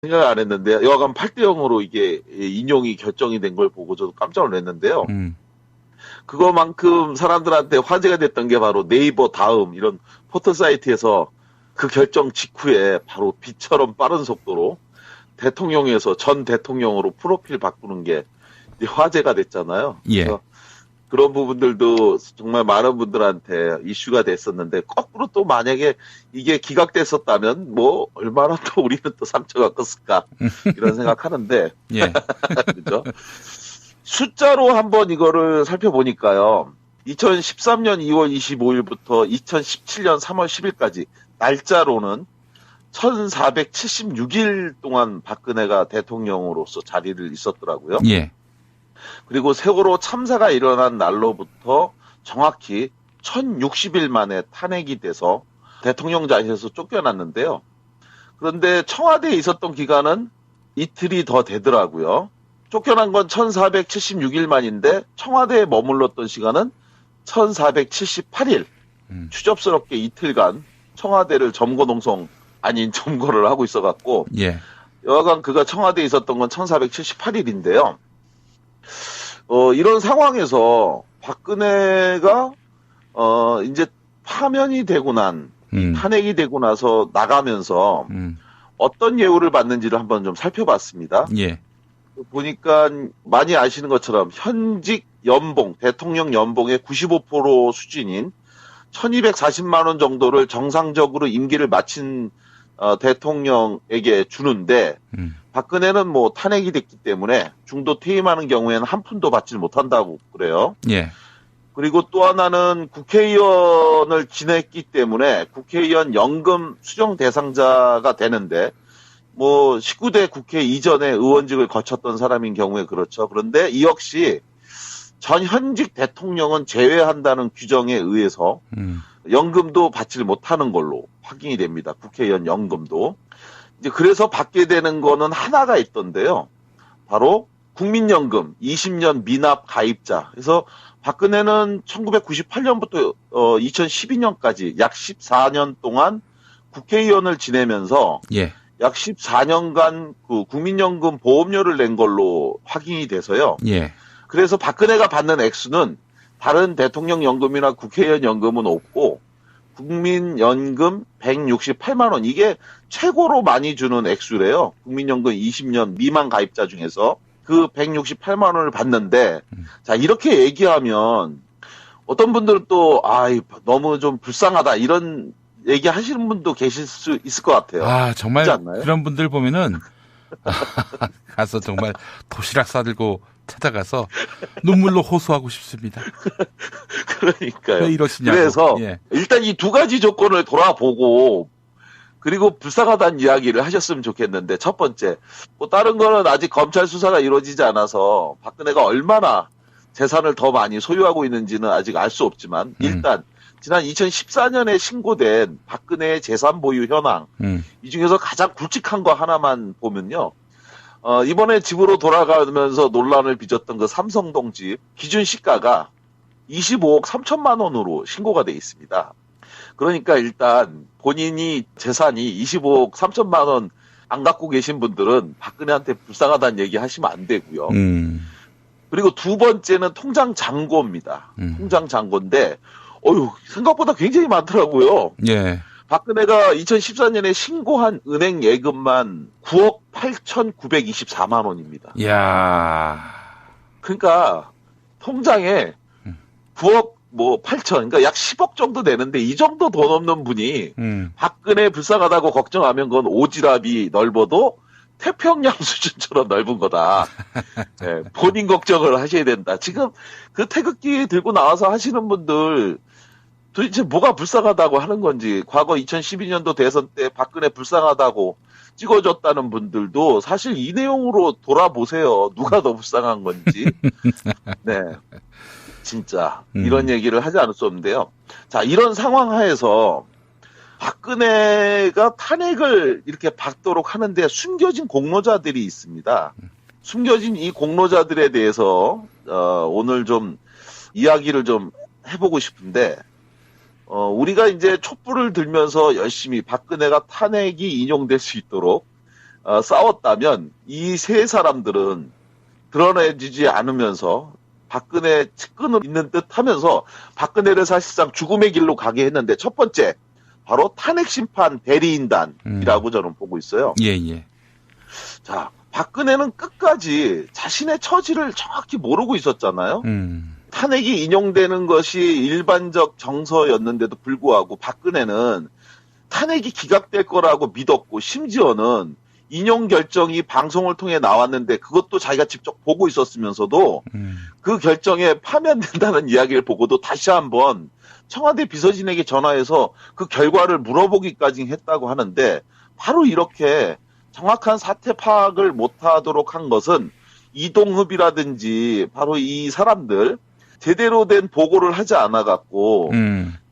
생각을 안 했는데 여하간 8대 0으로 이게 인용이 결정이 된 걸 보고 저도 깜짝 놀랐는데요. 그거만큼 사람들한테 화제가 됐던 게 바로 네이버 다음 이런 포털 사이트에서 그 결정 직후에 바로 빛처럼 빠른 속도로 대통령에서 전 대통령으로 프로필 바꾸는 게 화제가 됐잖아요. 예. 그래서 그런 부분들도 정말 많은 분들한테 이슈가 됐었는데 거꾸로 또 만약에 이게 기각됐었다면 뭐 얼마나 또 우리는 또 상처가 컸을까 이런 생각하는데 예. 그죠? 숫자로 한번 이거를 살펴보니까요. 2013년 2월 25일부터 2017년 3월 10일까지 날짜로는 1476일 동안 박근혜가 대통령으로서 자리를 있었더라고요. 예. 그리고 세월호 참사가 일어난 날로부터 정확히 1060일 만에 탄핵이 돼서 대통령 자리에서 쫓겨났는데요. 그런데 청와대에 있었던 기간은 이틀이 더 되더라고요. 쫓겨난 건 1476일 만인데 청와대에 머물렀던 시간은 1478일. 추접스럽게 이틀간 청와대를 점거농성 아닌 점거를 하고 있어갖고 예. 여하간 그가 청와대에 있었던 건 1478일인데요. 이런 상황에서 박근혜가 이제 파면이 되고 탄핵이 되고 나서 나가면서 어떤 예우를 받는지를 한번 좀 살펴봤습니다. 예. 보니까 많이 아시는 것처럼 현직 연봉, 대통령 연봉의 95% 수준인 1240만 원 정도를 정상적으로 임기를 마친 대통령에게 주는데 박근혜는 뭐 탄핵이 됐기 때문에 중도 퇴임하는 경우에는 한 푼도 받지 못한다고 그래요. 예. 그리고 또 하나는 국회의원을 지냈기 때문에 국회의원 연금 수령 대상자가 되는데 뭐 19대 국회 이전에 의원직을 거쳤던 사람인 경우에 그렇죠. 그런데 이 역시 전 현직 대통령은 제외한다는 규정에 의해서 연금도 받지 못하는 걸로 확인이 됩니다. 국회의원 연금도. 이제 그래서 받게 되는 거는 하나가 있던데요. 바로 국민연금 20년 미납 가입자. 그래서 박근혜는 1998년부터 2012년까지 약 14년 동안 국회의원을 지내면서 예. 약 14년간 그 국민연금 보험료를 낸 걸로 확인이 돼서요. 예. 그래서 박근혜가 받는 액수는 다른 대통령 연금이나 국회의원 연금은 없고 국민연금 168만 원. 이게 최고로 많이 주는 액수래요. 국민연금 20년 미만 가입자 중에서 그 168만 원을 받는데 자, 이렇게 얘기하면 어떤 분들은 또 너무 좀 불쌍하다 이런 얘기 하시는 분도 계실 수 있을 것 같아요. 아, 정말 그렇지 않나요? 그런 분들 보면은 가서 정말 도시락 싸들고 찾아가서 눈물로 호소하고 싶습니다. 그러니까요. 왜 이러시냐고. 그래서 예. 일단 이 두 가지 조건을 돌아보고 그리고 불쌍하다는 이야기를 하셨으면 좋겠는데 첫 번째, 뭐 다른 거는 아직 검찰 수사가 이루어지지 않아서 박근혜가 얼마나 재산을 더 많이 소유하고 있는지는 아직 알 수 없지만 일단 지난 2014년에 신고된 박근혜의 재산 보유 현황 이 중에서 가장 굵직한 거 하나만 보면요. 이번에 집으로 돌아가면서 논란을 빚었던 그 삼성동 집 기준 시가가 25억 3천만 원으로 신고가 돼 있습니다. 그러니까 일단 본인이 재산이 25억 3천만 원 안 갖고 계신 분들은 박근혜한테 불쌍하다는 얘기 하시면 안 되고요. 그리고 두 번째는 통장 잔고입니다. 통장 잔고인데 생각보다 굉장히 많더라고요. 예. 박근혜가 2014년에 신고한 은행 예금만 9억 8,924만 원입니다. 이야. 그러니까 통장에 9억 8천, 그러니까 약 10억 정도 되는데 이 정도 돈 없는 분이 박근혜 불쌍하다고 걱정하면 그건 오지랖이 넓어도 태평양 수준처럼 넓은 거다. 네, 본인 걱정을 하셔야 된다. 지금 그 태극기 들고 나와서 하시는 분들 도대체 뭐가 불쌍하다고 하는 건지, 과거 2012년도 대선 때 박근혜 불쌍하다고 찍어줬다는 분들도 사실 이 내용으로 돌아보세요. 누가 더 불쌍한 건지. 네. 진짜 이런 얘기를 하지 않을 수 없는데요. 자, 이런 상황 하에서 박근혜가 탄핵을 이렇게 받도록 하는데 숨겨진 공로자들이 있습니다. 숨겨진 이 공로자들에 대해서 오늘 좀 이야기를 좀 해보고 싶은데 우리가 이제 촛불을 들면서 열심히 박근혜가 탄핵이 인용될 수 있도록 싸웠다면 이 세 사람들은 드러내지지 않으면서 박근혜 측근을 있는 듯 하면서 박근혜를 사실상 죽음의 길로 가게 했는데 첫 번째 바로 탄핵 심판 대리인단이라고 저는 보고 있어요. 예. 자, 박근혜는 끝까지 자신의 처지를 정확히 모르고 있었잖아요. 탄핵이 인용되는 것이 일반적 정서였는데도 불구하고 박근혜는 탄핵이 기각될 거라고 믿었고 심지어는 인용 결정이 방송을 통해 나왔는데 그것도 자기가 직접 보고 있었으면서도 그 결정에 파면된다는 이야기를 보고도 다시 한번 청와대 비서진에게 전화해서 그 결과를 물어보기까지 했다고 하는데 바로 이렇게 정확한 사태 파악을 못하도록 한 것은 이동흡이라든지 바로 이 사람들 제대로 된 보고를 하지 않아 갖고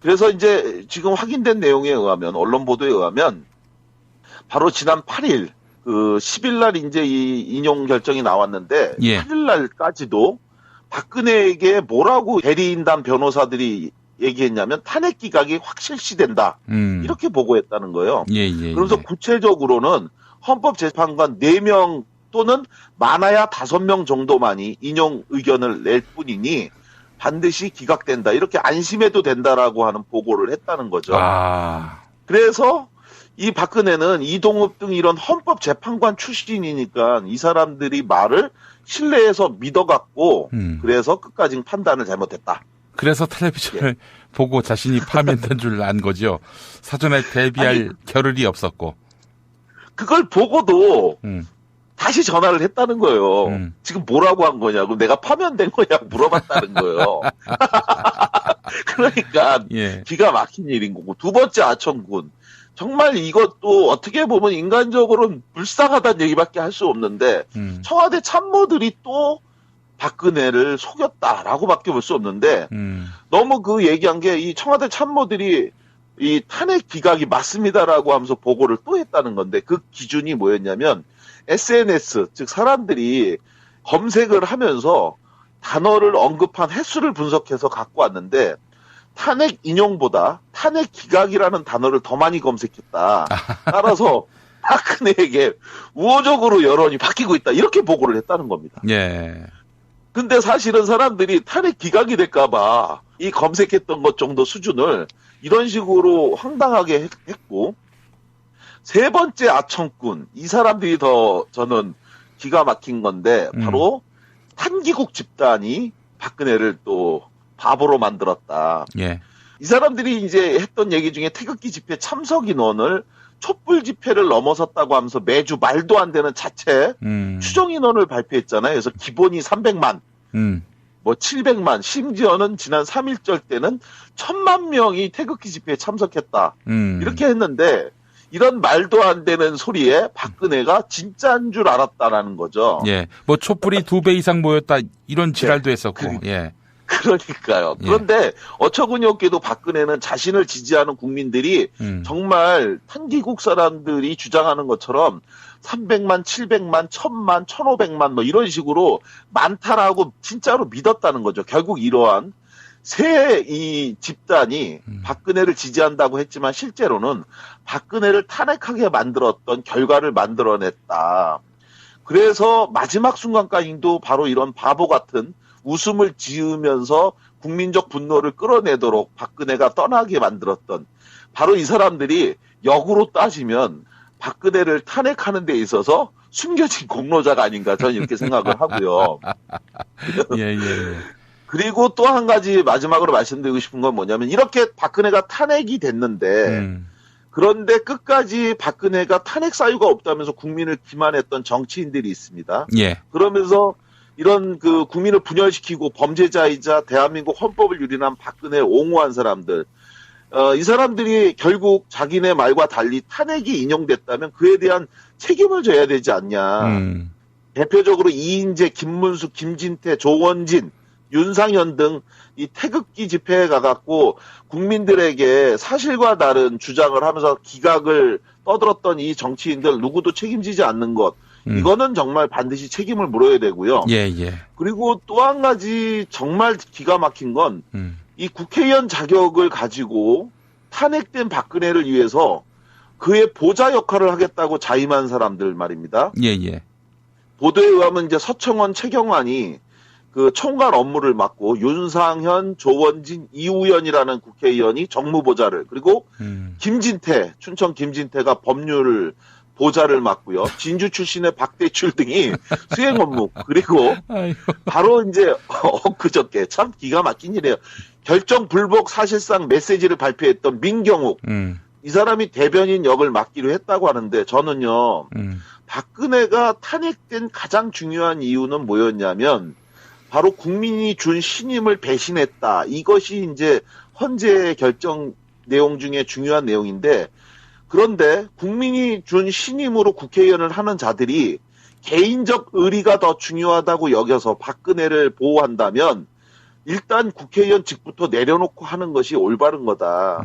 그래서 이제 지금 확인된 내용에 의하면 언론 보도에 의하면 바로 지난 8일 그 10일 날 이제 이 인용 결정이 나왔는데 8일 날까지도 박근혜에게 뭐라고 대리인단 변호사들이 얘기했냐면 탄핵 기각이 확실시된다 이렇게 보고했다는 거예요. 그러면서 구체적으로는 헌법재판관 4명 또는 많아야 5명 정도만이 인용 의견을 낼 뿐이니 반드시 기각된다 이렇게 안심해도 된다라고 하는 보고를 했다는 거죠. 그래서 이 박근혜는 이동욱 등 이런 헌법재판관 출신이니까 이 사람들이 말을 신뢰해서 믿어갖고 그래서 끝까지 판단을 잘못했다. 그래서 텔레비전을 보고 자신이 파면된 줄 안 거죠. 사전에 대비할 겨를이 없었고. 그걸 보고도 다시 전화를 했다는 거예요. 지금 뭐라고 한 거냐고 내가 파면된 거냐고 물어봤다는 거예요. 그러니까 기가 막힌 일인 거고. 두 번째 아청군. 정말 이것도 어떻게 보면 인간적으로는 불쌍하다는 얘기밖에 할 수 없는데 청와대 참모들이 또 박근혜를 속였다라고밖에 볼 수 없는데 너무 그 얘기한 게 이 청와대 참모들이 이 탄핵 기각이 맞습니다라고 하면서 보고를 또 했다는 건데 그 기준이 뭐였냐면 SNS 즉 사람들이 검색을 하면서 단어를 언급한 횟수를 분석해서 갖고 왔는데 탄핵 인용보다 탄핵 기각이라는 단어를 더 많이 검색했다. 따라서 박근혜에게 우호적으로 여론이 바뀌고 있다. 이렇게 보고를 했다는 겁니다. 근데 사실은 사람들이 탄핵 기각이 될까봐 이 검색했던 것 정도 수준을 이런 식으로 황당하게 했고 세 번째 아청꾼 이 사람들이 더 저는 기가 막힌 건데 바로 탄기국 집단이 박근혜를 또 바보로 만들었다. 이 사람들이 이제 했던 얘기 중에 태극기 집회 참석 인원을 촛불 집회를 넘어섰다고 하면서 매주 말도 안 되는 자체 추정 인원을 발표했잖아요. 그래서 기본이 300만, 뭐 700만, 심지어는 지난 3.1절 때는 1000만 명이 태극기 집회에 참석했다. 이렇게 했는데 이런 말도 안 되는 소리에 박근혜가 진짜인 줄 알았다라는 거죠. 뭐 촛불이 2배 이상 모였다 이런 지랄도 했었고. 그러니까요. 그런데 어처구니 없게도 박근혜는 자신을 지지하는 국민들이 정말 탄기국 사람들이 주장하는 것처럼 300만, 700만, 1000만, 1500만 뭐 이런 식으로 많다라고 진짜로 믿었다는 거죠. 결국 이러한 새 이 집단이 박근혜를 지지한다고 했지만 실제로는 박근혜를 탄핵하게 만들었던 결과를 만들어냈다. 그래서 마지막 순간까지도 바로 이런 바보 같은 웃음을 지으면서 국민적 분노를 끌어내도록 박근혜가 떠나게 만들었던 바로 이 사람들이 역으로 따지면 박근혜를 탄핵하는 데 있어서 숨겨진 공로자가 아닌가 저는 이렇게 생각을 하고요. 그리고 또 한 가지 마지막으로 말씀드리고 싶은 건 뭐냐면 이렇게 박근혜가 탄핵이 됐는데 그런데 끝까지 박근혜가 탄핵 사유가 없다면서 국민을 기만했던 정치인들이 있습니다. 그러면서 이런 그 국민을 분열시키고 범죄자이자 대한민국 헌법을 유린한 박근혜를 옹호한 사람들, 이 사람들이 결국 자기네 말과 달리 탄핵이 인용됐다면 그에 대한 책임을 져야 되지 않냐. 대표적으로 이인재, 김문수, 김진태, 조원진, 윤상현 등 이 태극기 집회에 가갖고 국민들에게 사실과 다른 주장을 하면서 기각을 떠들었던 이 정치인들 누구도 책임지지 않는 것. 이거는 정말 반드시 책임을 물어야 되고요. 그리고 또 한 가지 정말 기가 막힌 건 이 국회의원 자격을 가지고 탄핵된 박근혜를 위해서 그의 보좌 역할을 하겠다고 자임한 사람들 말입니다. 예, 예. 보도에 의하면 이제 서청원, 최경환이 그 총괄 업무를 맡고 윤상현, 조원진, 이우연이라는 국회의원이 정무보좌를, 그리고 김진태, 춘천 김진태가 법률 보좌를 맡고요. 진주 출신의 박대출 등이 수행 업무, 그리고 바로 이제 엊그저께 참 기가 막힌 일이에요. 결정 불복 사실상 메시지를 발표했던 민경욱, 이 사람이 대변인 역을 맡기로 했다고 하는데, 저는요, 박근혜가 탄핵된 가장 중요한 이유는 뭐였냐면 바로 국민이 준 신임을 배신했다. 이것이 이제 헌재 결정 내용 중에 중요한 내용인데, 그런데 국민이 준 신임으로 국회의원을 하는 자들이 개인적 의리가 더 중요하다고 여겨서 박근혜를 보호한다면 일단 국회의원 직부터 내려놓고 하는 것이 올바른 거다.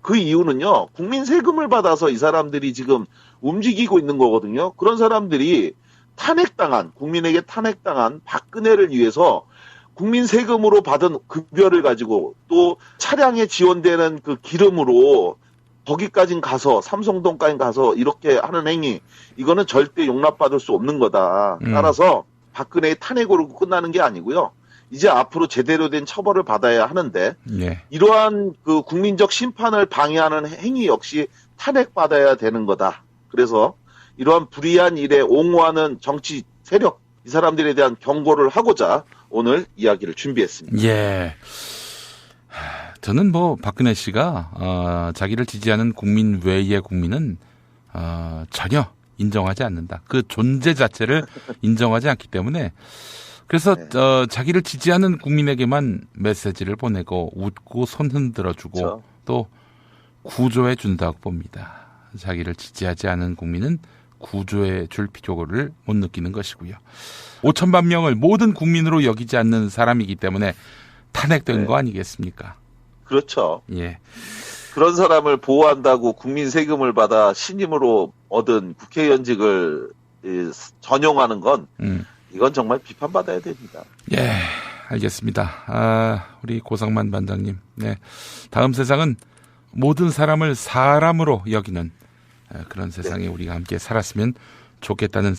그 이유는요, 국민 세금을 받아서 이 사람들이 지금 움직이고 있는 거거든요. 그런 사람들이 국민에게 탄핵당한 박근혜를 위해서 국민 세금으로 받은 급여를 가지고 또 차량에 지원되는 그 기름으로 거기까지 가서, 삼성동까지 가서 이렇게 하는 행위, 이거는 절대 용납받을 수 없는 거다. 따라서 박근혜의 탄핵으로 끝나는 게 아니고요. 이제 앞으로 제대로 된 처벌을 받아야 하는데, 예. 이러한 그 국민적 심판을 방해하는 행위 역시 탄핵받아야 되는 거다. 그래서 이러한 불의한 일에 옹호하는 정치 세력, 이 사람들에 대한 경고를 하고자 오늘 이야기를 준비했습니다. 예. 저는 박근혜 씨가 자기를 지지하는 국민 외의 국민은 전혀 인정하지 않는다. 그 존재 자체를 인정하지 않기 때문에, 그래서 네. 자기를 지지하는 국민에게만 메시지를 보내고 웃고 손 흔들어주고 그렇죠. 또 구조해 준다고 봅니다. 자기를 지지하지 않은 국민은 구조해 줄 필요를 못 느끼는 것이고요. 5천만 명을 모든 국민으로 여기지 않는 사람이기 때문에 탄핵된 거 아니겠습니까? 그렇죠. 예. 그런 사람을 보호한다고 국민 세금을 받아 신임으로 얻은 국회의원직을 전용하는 건 이건 정말 비판받아야 됩니다. 예, 알겠습니다. 우리 고상만 반장님. 네. 다음 세상은 모든 사람을 사람으로 여기는 그런 세상에 우리가 함께 살았으면 좋겠다는